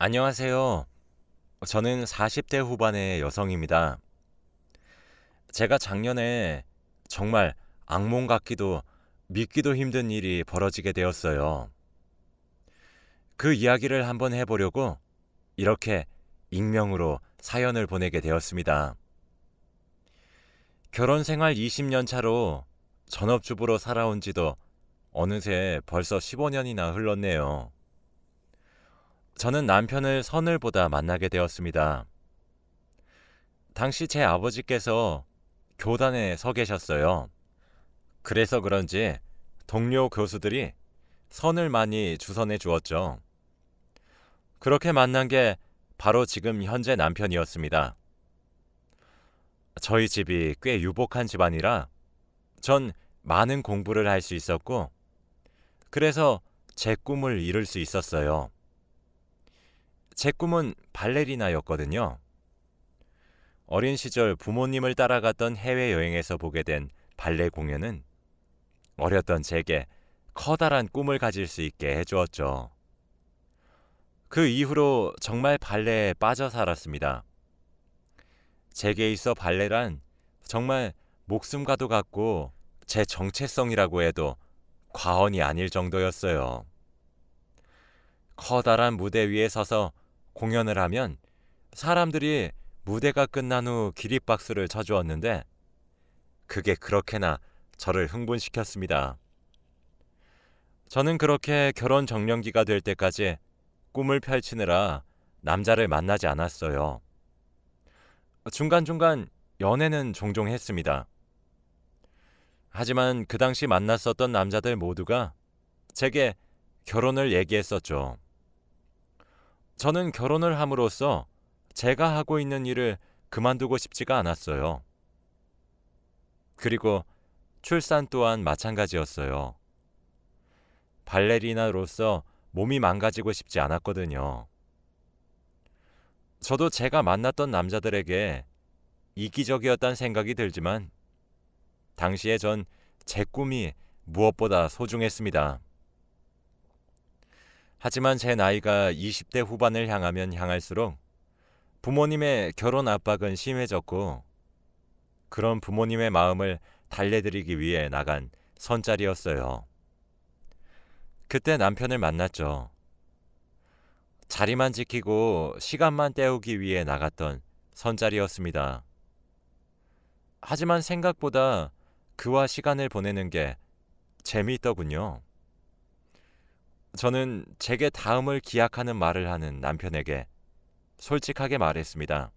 안녕하세요. 저는 40대 후반의 여성입니다. 제가 작년에 정말 악몽 같기도 믿기도 힘든 일이 벌어지게 되었어요. 그 이야기를 한번 해보려고 이렇게 익명으로 사연을 보내게 되었습니다. 결혼 생활 20년 차로 전업주부로 살아온 지도 어느새 벌써 15년이나 흘렀네요. 저는 남편을 선을 보다 만나게 되었습니다. 당시 제 아버지께서 교단에 서 계셨어요. 그래서 그런지 동료 교수들이 선을 많이 주선해 주었죠. 그렇게 만난 게 바로 지금 현재 남편이었습니다. 저희 집이 꽤 유복한 집안이라 전 많은 공부를 할 수 있었고, 그래서 제 꿈을 이룰 수 있었어요. 제 꿈은 발레리나였거든요. 어린 시절 부모님을 따라갔던 해외여행에서 보게 된 발레 공연은 어렸던 제게 커다란 꿈을 가질 수 있게 해주었죠. 그 이후로 정말 발레에 빠져 살았습니다. 제게 있어 발레란 정말 목숨과도 같고 제 정체성이라고 해도 과언이 아닐 정도였어요. 커다란 무대 위에 서서 공연을 하면 사람들이 무대가 끝난 후 기립박수를 쳐주었는데 그게 그렇게나 저를 흥분시켰습니다. 저는 그렇게 결혼 정년기가 될 때까지 꿈을 펼치느라 남자를 만나지 않았어요. 중간중간 연애는 종종 했습니다. 하지만 그 당시 만났었던 남자들 모두가 제게 결혼을 얘기했었죠. 저는 결혼을 함으로써 제가 하고 있는 일을 그만두고 싶지가 않았어요. 그리고 출산 또한 마찬가지였어요. 발레리나로서 몸이 망가지고 싶지 않았거든요. 저도 제가 만났던 남자들에게 이기적이었다는 생각이 들지만 당시에 전 제 꿈이 무엇보다 소중했습니다. 하지만 제 나이가 20대 후반을 향하면 향할수록 부모님의 결혼 압박은 심해졌고 그런 부모님의 마음을 달래드리기 위해 나간 선자리였어요. 그때 남편을 만났죠. 자리만 지키고 시간만 때우기 위해 나갔던 선자리였습니다. 하지만 생각보다 그와 시간을 보내는 게 재미있더군요. 저는 제게 다음을 기약하는 말을 하는 남편에게 솔직하게 말했습니다.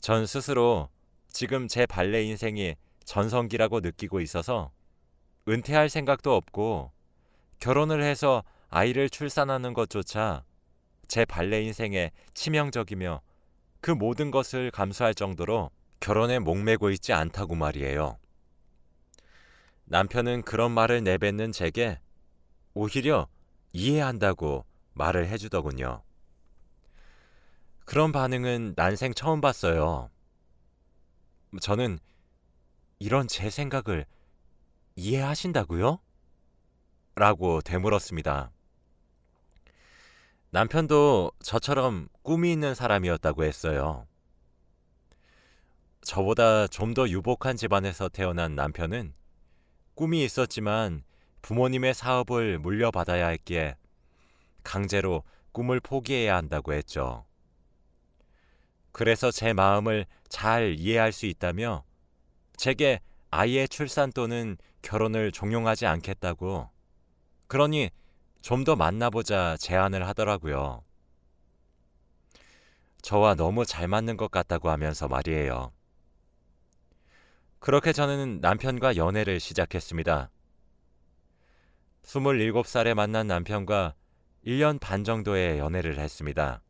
전 스스로 지금 제 발레 인생이 전성기라고 느끼고 있어서 은퇴할 생각도 없고 결혼을 해서 아이를 출산하는 것조차 제 발레 인생에 치명적이며 그 모든 것을 감수할 정도로 결혼에 목매고 있지 않다고 말이에요. 남편은 그런 말을 내뱉는 제게 오히려 이해한다고 말을 해주더군요. 그런 반응은 난생 처음 봤어요. 저는 이런 제 생각을 이해하신다고요? 라고 되물었습니다. 남편도 저처럼 꿈이 있는 사람이었다고 했어요. 저보다 좀 더 유복한 집안에서 태어난 남편은 꿈이 있었지만 부모님의 사업을 물려받아야 했기에 강제로 꿈을 포기해야 한다고 했죠. 그래서 제 마음을 잘 이해할 수 있다며 제게 아이의 출산 또는 결혼을 종용하지 않겠다고, 그러니 좀 더 만나보자 제안을 하더라고요. 저와 너무 잘 맞는 것 같다고 하면서 말이에요. 그렇게 저는 남편과 연애를 시작했습니다. 27살에 만난 남편과 1년 반 정도의 연애를 했습니다.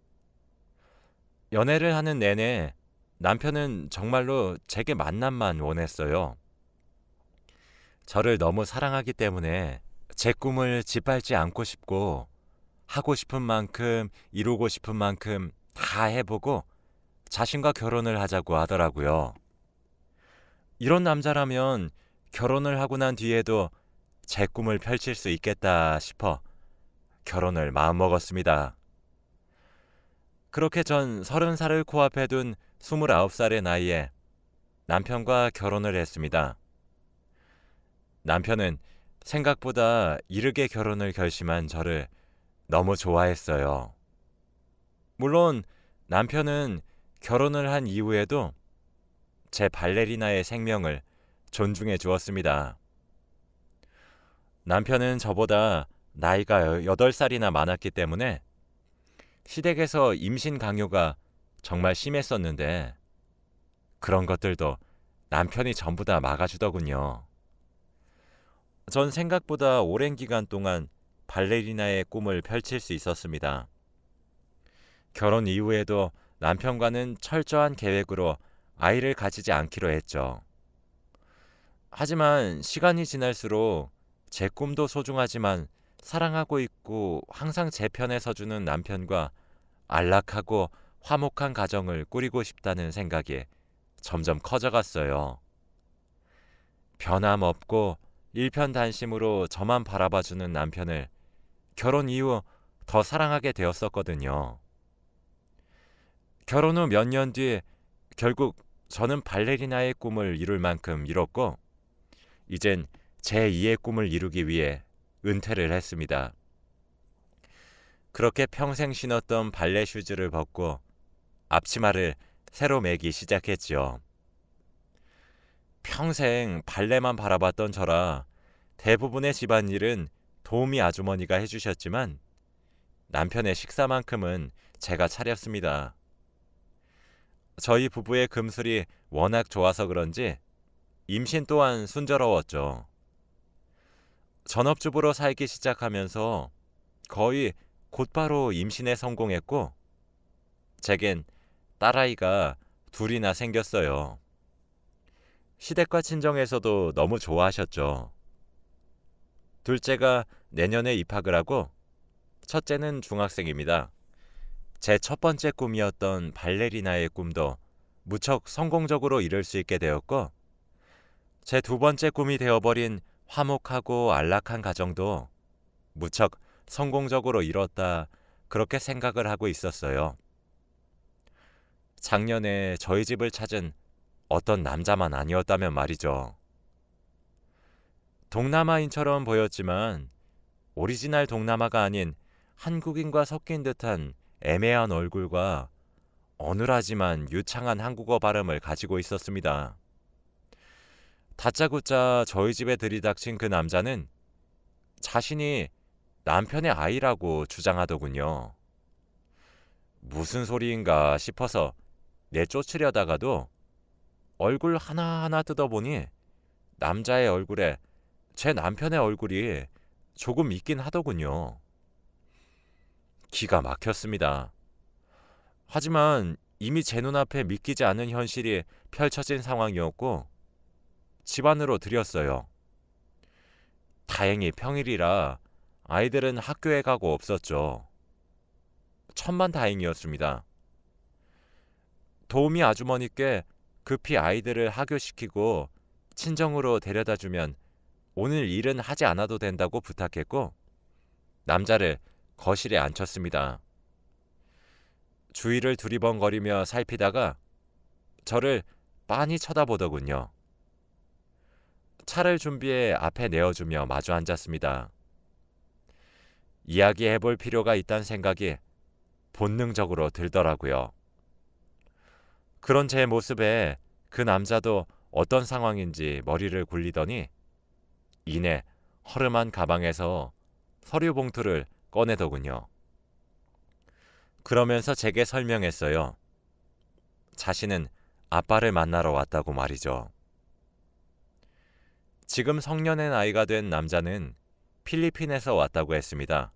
연애를 하는 내내 남편은 정말로 제게 만남만 원했어요. 저를 너무 사랑하기 때문에 제 꿈을 짓밟지 않고 싶고 하고 싶은 만큼 이루고 싶은 만큼 다 해보고 자신과 결혼을 하자고 하더라고요. 이런 남자라면 결혼을 하고 난 뒤에도 제 꿈을 펼칠 수 있겠다 싶어 결혼을 마음먹었습니다. 그렇게 전 30살을 코앞에 둔 29살의 나이에 남편과 결혼을 했습니다. 남편은 생각보다 이르게 결혼을 결심한 저를 너무 좋아했어요. 물론 남편은 결혼을 한 이후에도 제 발레리나의 생명을 존중해 주었습니다. 남편은 저보다 나이가 8살이나 많았기 때문에 시댁에서 임신 강요가 정말 심했었는데 그런 것들도 남편이 전부 다 막아주더군요. 전 생각보다 오랜 기간 동안 발레리나의 꿈을 펼칠 수 있었습니다. 결혼 이후에도 남편과는 철저한 계획으로 아이를 가지지 않기로 했죠. 하지만 시간이 지날수록 제 꿈도 소중하지만 사랑하고 있고 항상 제 편에 서주는 남편과 안락하고 화목한 가정을 꾸리고 싶다는 생각이 점점 커져갔어요. 변함없고 일편단심으로 저만 바라봐주는 남편을 결혼 이후 더 사랑하게 되었었거든요. 결혼 후 몇 년 뒤 결국 저는 발레리나의 꿈을 이룰 만큼 이뤘고 이젠 제2의 꿈을 이루기 위해 은퇴를 했습니다. 그렇게 평생 신었던 발레 슈즈를 벗고 앞치마를 새로 매기 시작했지요. 평생 발레만 바라봤던 저라 대부분의 집안일은 도우미 아주머니가 해주셨지만 남편의 식사만큼은 제가 차렸습니다. 저희 부부의 금술이 워낙 좋아서 그런지 임신 또한 순조로웠죠. 전업주부로 살기 시작하면서 거의 곧바로 임신에 성공했고 제겐 딸아이가 둘이나 생겼어요. 시댁과 친정에서도 너무 좋아하셨죠. 둘째가 내년에 입학을 하고 첫째는 중학생입니다. 제 첫 번째 꿈이었던 발레리나의 꿈도 무척 성공적으로 이룰 수 있게 되었고 제 두 번째 꿈이 되어버린 화목하고 안락한 가정도 무척 성공적으로 이뤘다 그렇게 생각을 하고 있었어요. 작년에 저희 집을 찾은 어떤 남자만 아니었다면 말이죠. 동남아인처럼 보였지만 오리지널 동남아가 아닌 한국인과 섞인 듯한 애매한 얼굴과 어눌하지만 유창한 한국어 발음을 가지고 있었습니다. 다짜고짜 저희 집에 들이닥친 그 남자는 자신이 남편의 아이라고 주장하더군요. 무슨 소리인가 싶어서 내쫓으려다가도 얼굴 하나하나 뜯어보니 남자의 얼굴에 제 남편의 얼굴이 조금 있긴 하더군요. 기가 막혔습니다. 하지만 이미 제 눈앞에 믿기지 않은 현실이 펼쳐진 상황이었고 집안으로 들였어요. 다행히 평일이라 아이들은 학교에 가고 없었죠. 천만 다행이었습니다. 도우미 아주머니께 급히 아이들을 하교시키고 친정으로 데려다주면 오늘 일은 하지 않아도 된다고 부탁했고 남자를 거실에 앉혔습니다. 주위를 두리번거리며 살피다가 저를 빤히 쳐다보더군요. 차를 준비해 앞에 내어주며 마주 앉았습니다. 이야기해볼 필요가 있다는 생각이 본능적으로 들더라고요. 그런 제 모습에 그 남자도 어떤 상황인지 머리를 굴리더니 이내 허름한 가방에서 서류 봉투를 꺼내더군요. 그러면서 제게 설명했어요. 자신은 아빠를 만나러 왔다고 말이죠. 지금 성년의 나이가 된 남자는 필리핀에서 왔다고 했습니다.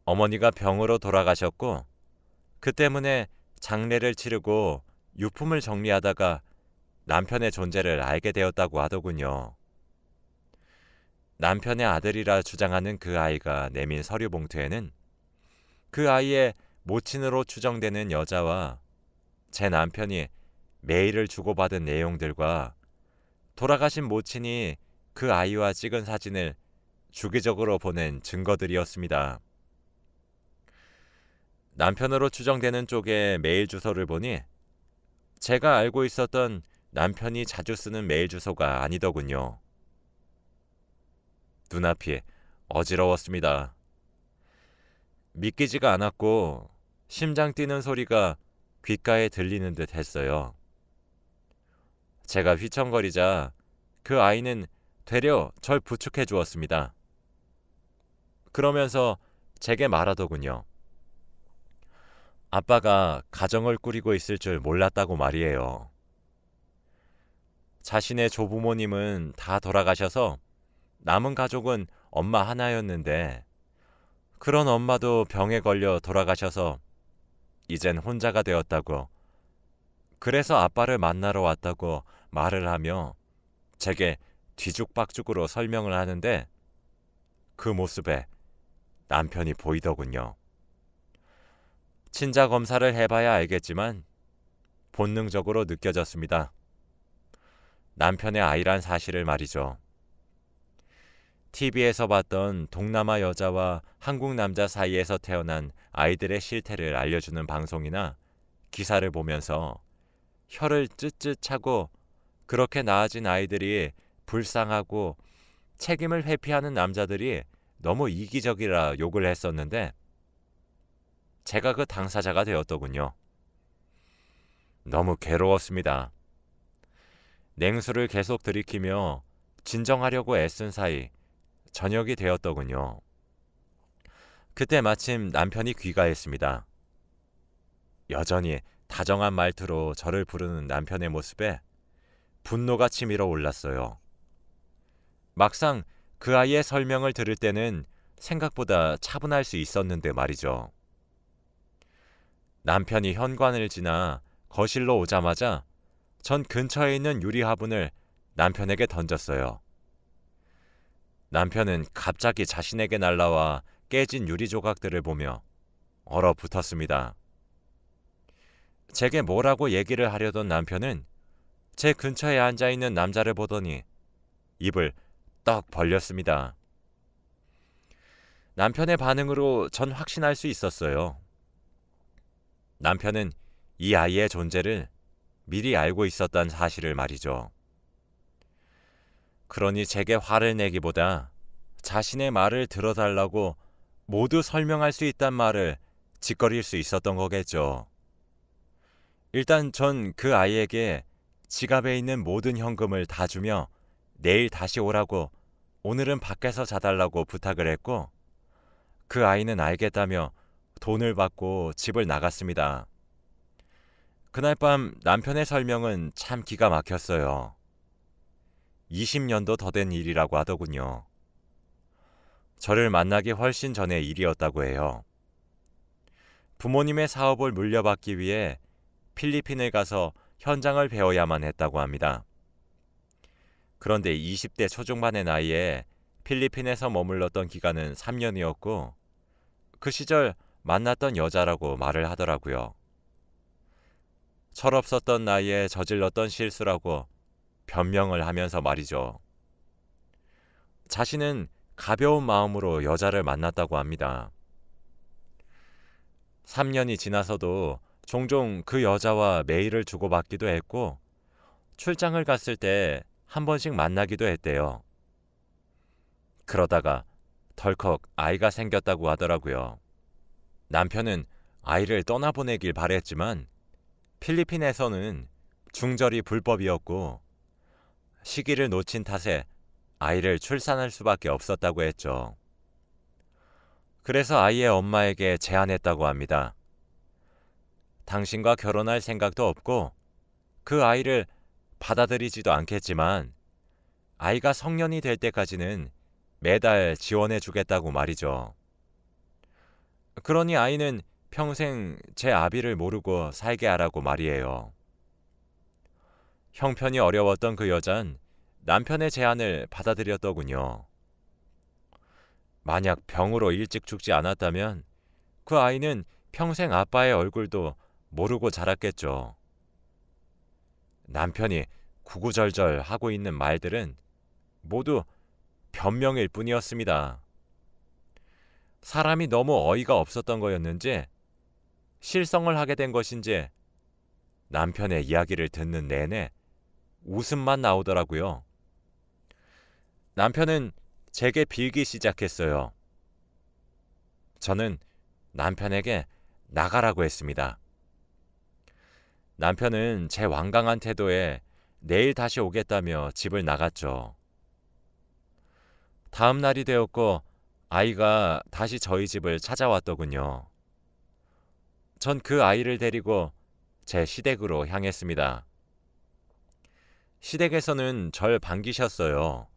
어머니가 병으로 돌아가셨고 그 때문에 장례를 치르고 유품을 정리하다가 남편의 존재를 알게 되었다고 하더군요. 남편의 아들이라 주장하는 그 아이가 내민 서류 봉투에는 그 아이의 모친으로 추정되는 여자와 제 남편이 메일을 주고받은 내용들과 돌아가신 모친이 그 아이와 찍은 사진을 주기적으로 보낸 증거들이었습니다. 남편으로 추정되는 쪽의 메일 주소를 보니 제가 알고 있었던 남편이 자주 쓰는 메일 주소가 아니더군요. 눈앞이 어지러웠습니다. 믿기지가 않았고 심장 뛰는 소리가 귓가에 들리는 듯 했어요. 제가 휘청거리자 그 아이는 되려 절 부축해 주었습니다. 그러면서 제게 말하더군요. 아빠가 가정을 꾸리고 있을 줄 몰랐다고 말이에요. 자신의 조부모님은 다 돌아가셔서 남은 가족은 엄마 하나였는데 그런 엄마도 병에 걸려 돌아가셔서 이젠 혼자가 되었다고, 그래서 아빠를 만나러 왔다고 말을 하며 제게 뒤죽박죽으로 설명을 하는데 그 모습에 남편이 보이더군요. 친자 검사를 해봐야 알겠지만 본능적으로 느껴졌습니다. 남편의 아이란 사실을 말이죠. TV에서 봤던 동남아 여자와 한국 남자 사이에서 태어난 아이들의 실태를 알려주는 방송이나 기사를 보면서 혀를 쯧쯧 차고 그렇게 낳아진 아이들이 불쌍하고 책임을 회피하는 남자들이 너무 이기적이라 욕을 했었는데 제가 그 당사자가 되었더군요. 너무 괴로웠습니다. 냉수를 계속 들이키며 진정하려고 애쓴 사이 저녁이 되었더군요. 그때 마침 남편이 귀가했습니다. 여전히 다정한 말투로 저를 부르는 남편의 모습에 분노가 치밀어 올랐어요. 막상 그 아이의 설명을 들을 때는 생각보다 차분할 수 있었는데 말이죠. 남편이 현관을 지나 거실로 오자마자 전 근처에 있는 유리 화분을 남편에게 던졌어요. 남편은 갑자기 자신에게 날라와 깨진 유리 조각들을 보며 얼어붙었습니다. 제게 뭐라고 얘기를 하려던 남편은 제 근처에 앉아있는 남자를 보더니 입을 떡 벌렸습니다. 남편의 반응으로 전 확신할 수 있었어요. 남편은 이 아이의 존재를 미리 알고 있었다는 사실을 말이죠. 그러니 제게 화를 내기보다 자신의 말을 들어달라고 모두 설명할 수 있단 말을 짓거릴 수 있었던 거겠죠. 일단 전 그 아이에게 지갑에 있는 모든 현금을 다 주며 내일 다시 오라고, 오늘은 밖에서 자달라고 부탁을 했고 그 아이는 알겠다며 돈을 받고 집을 나갔습니다. 그날 밤 남편의 설명은 참 기가 막혔어요. 20년도 더 된 일이라고 하더군요. 저를 만나기 훨씬 전의 일이었다고 해요. 부모님의 사업을 물려받기 위해 필리핀에 가서 현장을 배워야만 했다고 합니다. 그런데 20대 초중반의 나이에 필리핀에서 머물렀던 기간은 3년이었고 그 시절 만났던 여자라고 말을 하더라고요. 철없었던 나이에 저질렀던 실수라고 변명을 하면서 말이죠. 자신은 가벼운 마음으로 여자를 만났다고 합니다. 3년이 지나서도 종종 그 여자와 메일을 주고받기도 했고 출장을 갔을 때 한 번씩 만나기도 했대요. 그러다가 덜컥 아이가 생겼다고 하더라고요. 남편은 아이를 떠나보내길 바랬지만 필리핀에서는 중절이 불법이었고 시기를 놓친 탓에 아이를 출산할 수밖에 없었다고 했죠. 그래서 아이의 엄마에게 제안했다고 합니다. 당신과 결혼할 생각도 없고 그 아이를 받아들이지도 않겠지만 아이가 성년이 될 때까지는 매달 지원해 주겠다고 말이죠. 그러니 아이는 평생 제 아비를 모르고 살게 하라고 말이에요. 형편이 어려웠던 그 여잔 남편의 제안을 받아들였더군요. 만약 병으로 일찍 죽지 않았다면 그 아이는 평생 아빠의 얼굴도 모르고 자랐겠죠. 남편이 구구절절 하고 있는 말들은 모두 변명일 뿐이었습니다. 사람이 너무 어이가 없었던 거였는지 실성을 하게 된 것인지 남편의 이야기를 듣는 내내 웃음만 나오더라고요. 남편은 제게 빌기 시작했어요. 저는 남편에게 나가라고 했습니다. 남편은 제 완강한 태도에 내일 다시 오겠다며 집을 나갔죠. 다음 날이 되었고 아이가 다시 저희 집을 찾아왔더군요. 전 그 아이를 데리고 제 시댁으로 향했습니다. 시댁에서는 절 반기셨어요.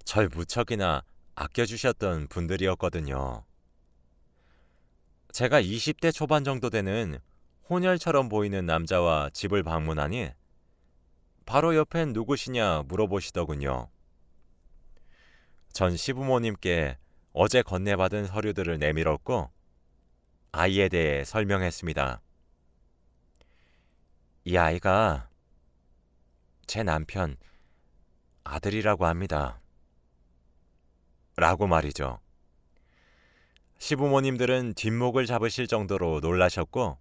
절 무척이나 아껴주셨던 분들이었거든요. 제가 20대 초반 정도 되는 혼혈처럼 보이는 남자와 집을 방문하니 바로 옆엔 누구시냐 물어보시더군요. 전 시부모님께 어제 건네받은 서류들을 내밀었고 아이에 대해 설명했습니다. 이 아이가 제 남편 아들이라고 합니다. 라고 말이죠. 시부모님들은 뒷목을 잡으실 정도로 놀라셨고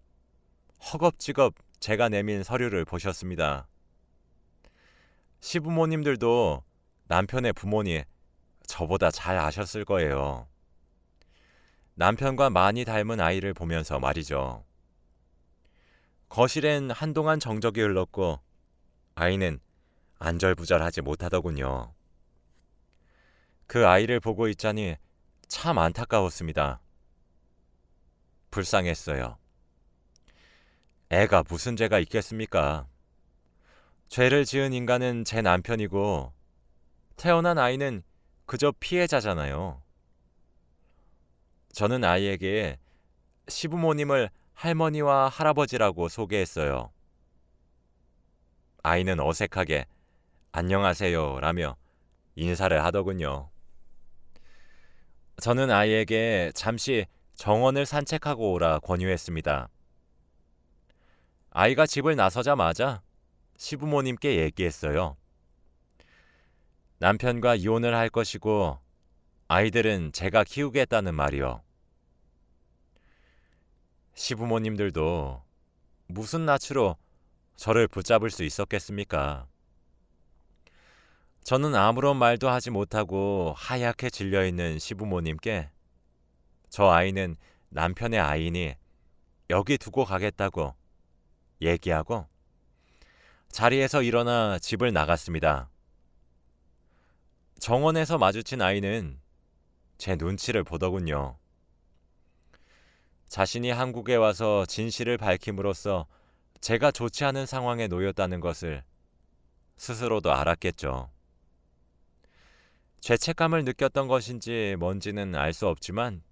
허겁지겁 제가 내민 서류를 보셨습니다. 시부모님들도 남편의 부모니 저보다 잘 아셨을 거예요. 남편과 많이 닮은 아이를 보면서 말이죠. 거실엔 한동안 정적이 흘렀고 아이는 안절부절하지 못하더군요. 그 아이를 보고 있자니 참 안타까웠습니다. 불쌍했어요. 애가 무슨 죄가 있겠습니까? 죄를 지은 인간은 제 남편이고 태어난 아이는 그저 피해자잖아요. 저는 아이에게 시부모님을 할머니와 할아버지라고 소개했어요. 아이는 어색하게 안녕하세요 라며 인사를 하더군요. 저는 아이에게 잠시 정원을 산책하고 오라 권유했습니다. 아이가 집을 나서자마자 시부모님께 얘기했어요. 남편과 이혼을 할 것이고 아이들은 제가 키우겠다는 말이요. 시부모님들도 무슨 낯으로 저를 붙잡을 수 있었겠습니까? 저는 아무런 말도 하지 못하고 하얗게 질려있는 시부모님께 저 아이는 남편의 아이니 여기 두고 가겠다고 얘기하고 자리에서 일어나 집을 나갔습니다. 정원에서 마주친 아이는 제 눈치를 보더군요. 자신이 한국에 와서 진실을 밝힘으로써 제가 좋지 않은 상황에 놓였다는 것을 스스로도 알았겠죠. 죄책감을 느꼈던 것인지 뭔지는 알 수 없지만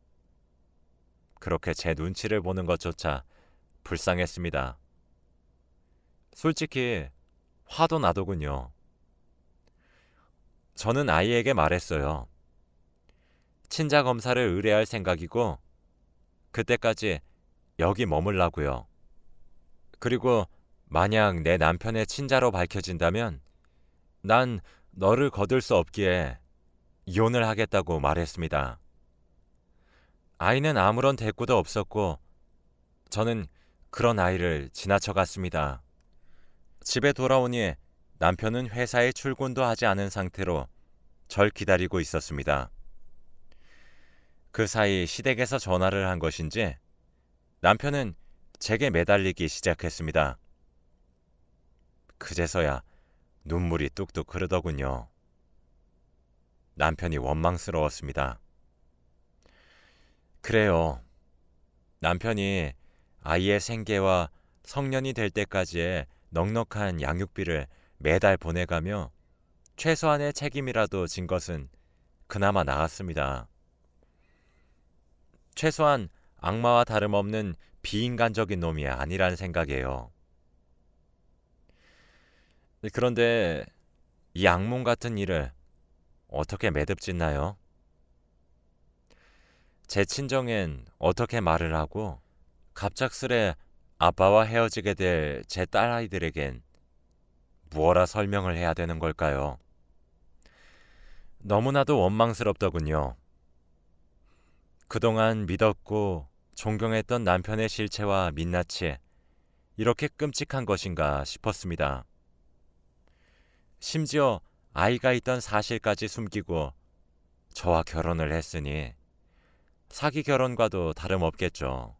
그렇게 제 눈치를 보는 것조차 불쌍했습니다. 솔직히 화도 나더군요. 저는 아이에게 말했어요. 친자 검사를 의뢰할 생각이고 그때까지 여기 머물라고요. 그리고 만약 내 남편의 친자로 밝혀진다면 난 너를 거둘 수 없기에 이혼을 하겠다고 말했습니다. 아이는 아무런 대꾸도 없었고 저는 그런 아이를 지나쳐갔습니다. 집에 돌아오니 남편은 회사에 출근도 하지 않은 상태로 절 기다리고 있었습니다. 그 사이 시댁에서 전화를 한 것인지 남편은 제게 매달리기 시작했습니다. 그제서야 눈물이 뚝뚝 흐르더군요. 남편이 원망스러웠습니다. 그래요. 남편이 아이의 생계와 성년이 될 때까지의 넉넉한 양육비를 매달 보내가며 최소한의 책임이라도 진 것은 그나마 나았습니다. 최소한 악마와 다름없는 비인간적인 놈이 아니란 생각이에요. 그런데 이 악몽 같은 일을 어떻게 매듭짓나요? 제 친정엔 어떻게 말을 하고 갑작스레 아빠와 헤어지게 될 제 딸아이들에겐 무어라 설명을 해야 되는 걸까요? 너무나도 원망스럽더군요. 그동안 믿었고 존경했던 남편의 실체와 민낯이 이렇게 끔찍한 것인가 싶었습니다. 심지어 아이가 있던 사실까지 숨기고 저와 결혼을 했으니 사기 결혼과도 다름없겠죠.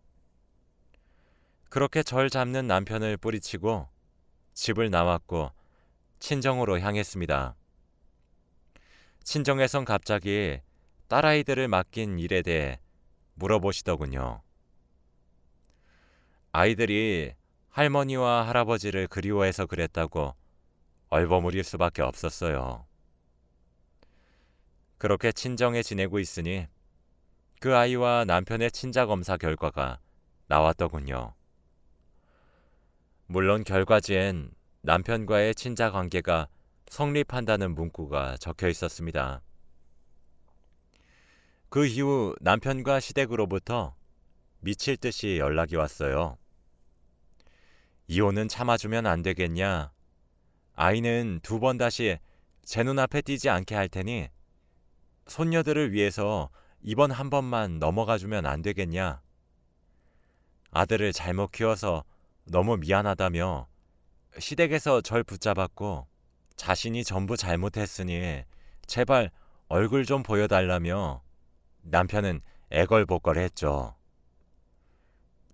그렇게 절 잡는 남편을 뿌리치고 집을 나왔고 친정으로 향했습니다. 친정에선 갑자기 딸아이들을 맡긴 일에 대해 물어보시더군요. 아이들이 할머니와 할아버지를 그리워해서 그랬다고 얼버무릴 수밖에 없었어요. 그렇게 친정에 지내고 있으니 그 아이와 남편의 친자검사 결과가 나왔더군요. 물론 결과지엔 남편과의 친자관계가 성립한다는 문구가 적혀 있었습니다. 그 이후 남편과 시댁으로부터 미칠 듯이 연락이 왔어요. 이혼은 참아주면 안 되겠냐? 아이는 2번 다시 제 눈앞에 띄지 않게 할 테니 손녀들을 위해서 이번 한 번만 넘어가주면 안 되겠냐? 아들을 잘못 키워서 너무 미안하다며 시댁에서 절 붙잡았고 자신이 전부 잘못했으니 제발 얼굴 좀 보여달라며 남편은 애걸복걸했죠.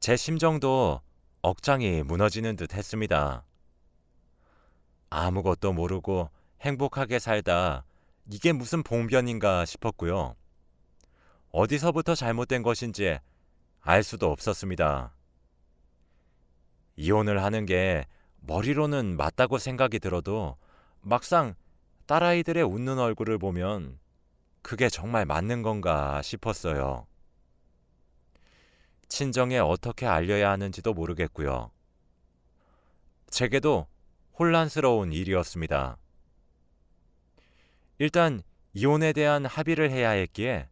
제 심정도 억장이 무너지는 듯 했습니다. 아무것도 모르고 행복하게 살다 이게 무슨 봉변인가 싶었고요. 어디서부터 잘못된 것인지 알 수도 없었습니다. 이혼을 하는 게 머리로는 맞다고 생각이 들어도 막상 딸아이들의 웃는 얼굴을 보면 그게 정말 맞는 건가 싶었어요. 친정에 어떻게 알려야 하는지도 모르겠고요. 제게도 혼란스러운 일이었습니다. 일단 이혼에 대한 합의를 해야 했기에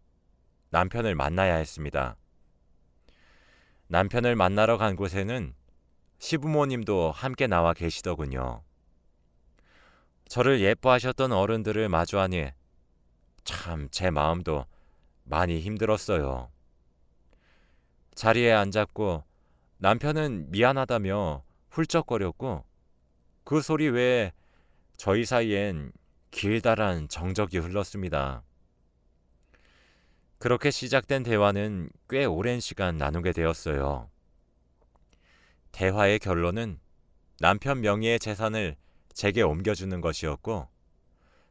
남편을 만나야 했습니다. 남편을 만나러 간 곳에는 시부모님도 함께 나와 계시더군요. 저를 예뻐하셨던 어른들을 마주하니 참 제 마음도 많이 힘들었어요. 자리에 앉았고 남편은 미안하다며 훌쩍거렸고 그 소리 외에 저희 사이엔 길다란 정적이 흘렀습니다. 그렇게 시작된 대화는 꽤 오랜 시간 나누게 되었어요. 대화의 결론은 남편 명의의 재산을 제게 옮겨주는 것이었고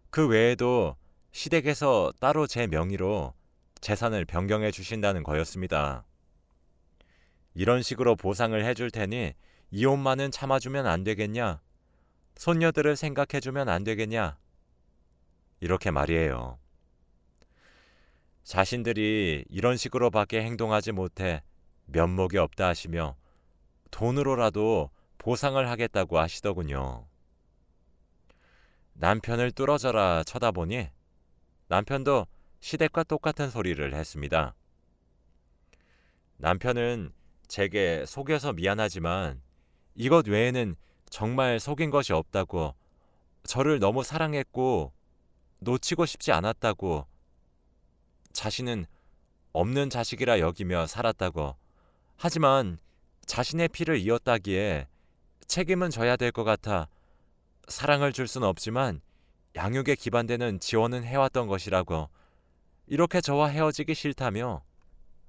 그 외에도 시댁에서 따로 제 명의로 재산을 변경해 주신다는 거였습니다. 이런 식으로 보상을 해줄 테니 이혼만은 참아주면 안 되겠냐? 손녀들을 생각해주면 안 되겠냐? 이렇게 말이에요. 자신들이 이런 식으로밖에 행동하지 못해 면목이 없다 하시며 돈으로라도 보상을 하겠다고 하시더군요. 남편을 뚫어져라 쳐다보니 남편도 시댁과 똑같은 소리를 했습니다. 남편은 제게 속여서 미안하지만 이것 외에는 정말 속인 것이 없다고, 저를 너무 사랑했고 놓치고 싶지 않았다고, 자신은 없는 자식이라 여기며 살았다고, 하지만 자신의 피를 이었다기에 책임은 져야 될 것 같아 사랑을 줄 수는 없지만 양육에 기반되는 지원은 해왔던 것이라고, 이렇게 저와 헤어지기 싫다며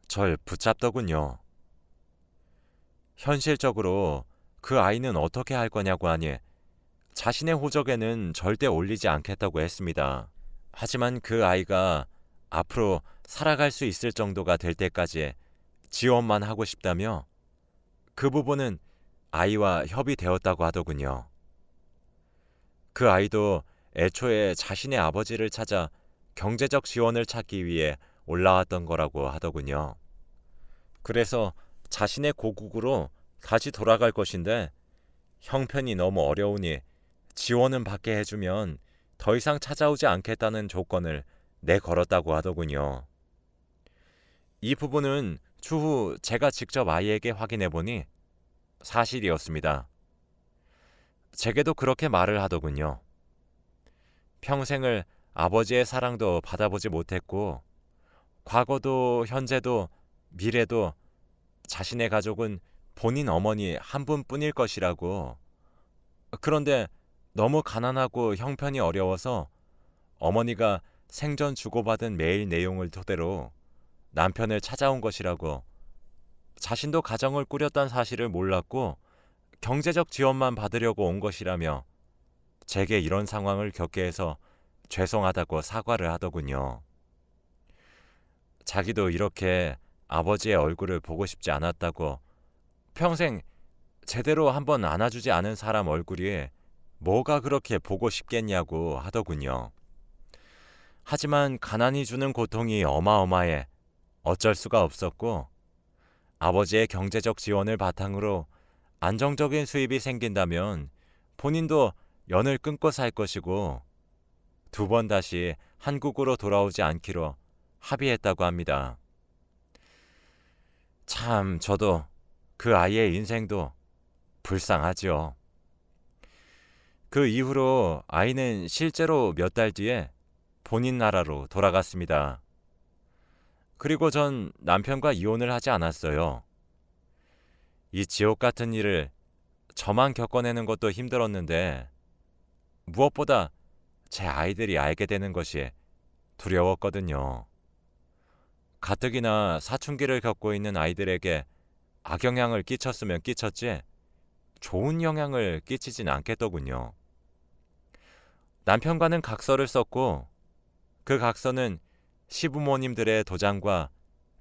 절 붙잡더군요. 현실적으로 그 아이는 어떻게 할 거냐고 하니 자신의 호적에는 절대 올리지 않겠다고 했습니다. 하지만 그 아이가 앞으로 살아갈 수 있을 정도가 될 때까지 지원만 하고 싶다며 그 부분은 아이와 협의되었다고 하더군요. 그 아이도 애초에 자신의 아버지를 찾아 경제적 지원을 찾기 위해 올라왔던 거라고 하더군요. 그래서 자신의 고국으로 다시 돌아갈 것인데 형편이 너무 어려우니 지원은 받게 해주면 더 이상 찾아오지 않겠다는 조건을 내걸었다고 하더군요. 이 부분은 추후 제가 직접 아이에게 확인해보니 사실이었습니다. 제게도 그렇게 말을 하더군요. 평생을 아버지의 사랑도 받아보지 못했고 과거도 현재도 미래도 자신의 가족은 본인 어머니 한 분뿐일 것이라고. 그런데 너무 가난하고 형편이 어려워서 어머니가 생전 주고받은 메일 내용을 토대로 남편을 찾아온 것이라고. 자신도 가정을 꾸렸다는 사실을 몰랐고 경제적 지원만 받으려고 온 것이라며 제게 이런 상황을 겪게 해서 죄송하다고 사과를 하더군요. 자기도 이렇게 아버지의 얼굴을 보고 싶지 않았다고, 평생 제대로 한번 안아주지 않은 사람 얼굴이 뭐가 그렇게 보고 싶겠냐고 하더군요. 하지만 가난이 주는 고통이 어마어마해 어쩔 수가 없었고, 아버지의 경제적 지원을 바탕으로 안정적인 수입이 생긴다면 본인도 연을 끊고 살 것이고 2번 다시 한국으로 돌아오지 않기로 합의했다고 합니다. 참, 저도 그 아이의 인생도 불쌍하지요. 그 이후로 아이는 실제로 몇 달 뒤에 본인 나라로 돌아갔습니다. 그리고 전 남편과 이혼을 하지 않았어요. 이 지옥 같은 일을 저만 겪어내는 것도 힘들었는데 무엇보다 제 아이들이 알게 되는 것이 두려웠거든요. 가뜩이나 사춘기를 겪고 있는 아이들에게 악영향을 끼쳤으면 끼쳤지 좋은 영향을 끼치진 않겠더군요. 남편과는 각서를 썼고 그 각서는 시부모님들의 도장과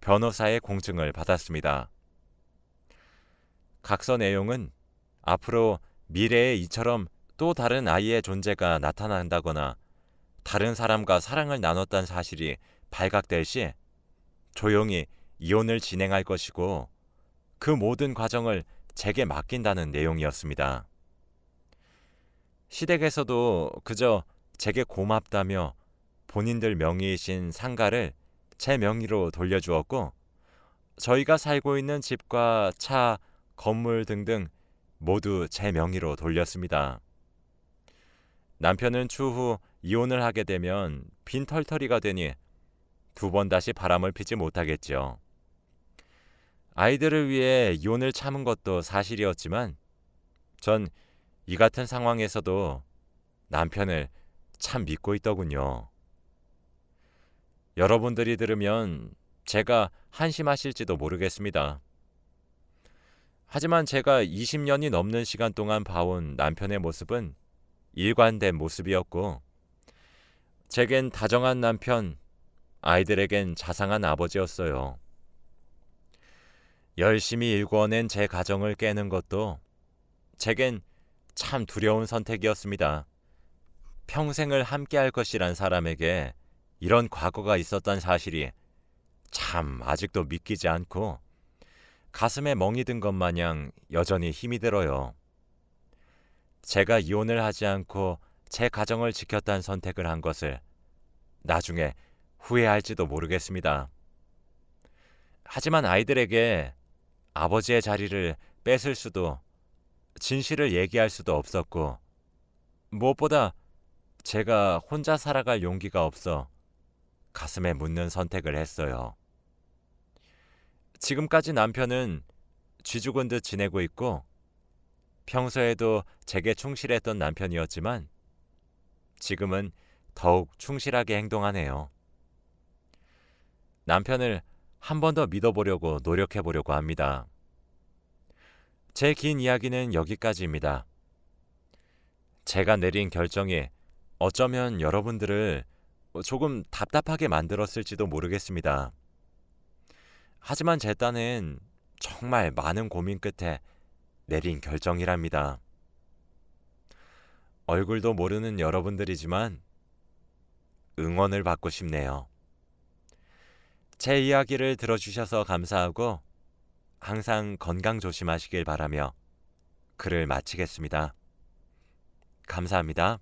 변호사의 공증을 받았습니다. 각서 내용은 앞으로 미래에 이처럼 또 다른 아이의 존재가 나타난다거나 다른 사람과 사랑을 나눴다는 사실이 발각될 시 조용히 이혼을 진행할 것이고 그 모든 과정을 제게 맡긴다는 내용이었습니다. 시댁에서도 그저 제게 고맙다며 본인들 명의이신 상가를 제 명의로 돌려주었고 저희가 살고 있는 집과 차, 건물 등등 모두 제 명의로 돌렸습니다. 남편은 추후 이혼을 하게 되면 빈털터리가 되니 2번 다시 바람을 피지 못하겠죠. 아이들을 위해 이혼을 참은 것도 사실이었지만 전 이 같은 상황에서도 남편을 참 믿고 있더군요. 여러분들이 들으면 제가 한심하실지도 모르겠습니다. 하지만 제가 20년이 넘는 시간 동안 봐온 남편의 모습은 일관된 모습이었고 제겐 다정한 남편, 아이들에겐 자상한 아버지였어요. 열심히 일궈낸 제 가정을 깨는 것도 제겐 참 두려운 선택이었습니다. 평생을 함께할 것이란 사람에게 이런 과거가 있었던 사실이 참 아직도 믿기지 않고 가슴에 멍이 든 것 마냥 여전히 힘이 들어요. 제가 이혼을 하지 않고 제 가정을 지켰다는 선택을 한 것을 나중에 후회할지도 모르겠습니다. 하지만 아이들에게 아버지의 자리를 뺏을 수도 진실을 얘기할 수도 없었고 무엇보다 제가 혼자 살아갈 용기가 없어 가슴에 묻는 선택을 했어요. 지금까지 남편은 쥐 죽은 듯 지내고 있고 평소에도 제게 충실했던 남편이었지만 지금은 더욱 충실하게 행동하네요. 남편을 한 번 더 믿어보려고 노력해보려고 합니다. 제 긴 이야기는 여기까지입니다. 제가 내린 결정이 어쩌면 여러분들을 조금 답답하게 만들었을지도 모르겠습니다. 하지만 제 딴엔 정말 많은 고민 끝에 내린 결정이랍니다. 얼굴도 모르는 여러분들이지만 응원을 받고 싶네요. 제 이야기를 들어주셔서 감사하고 항상 건강 조심하시길 바라며 글을 마치겠습니다. 감사합니다.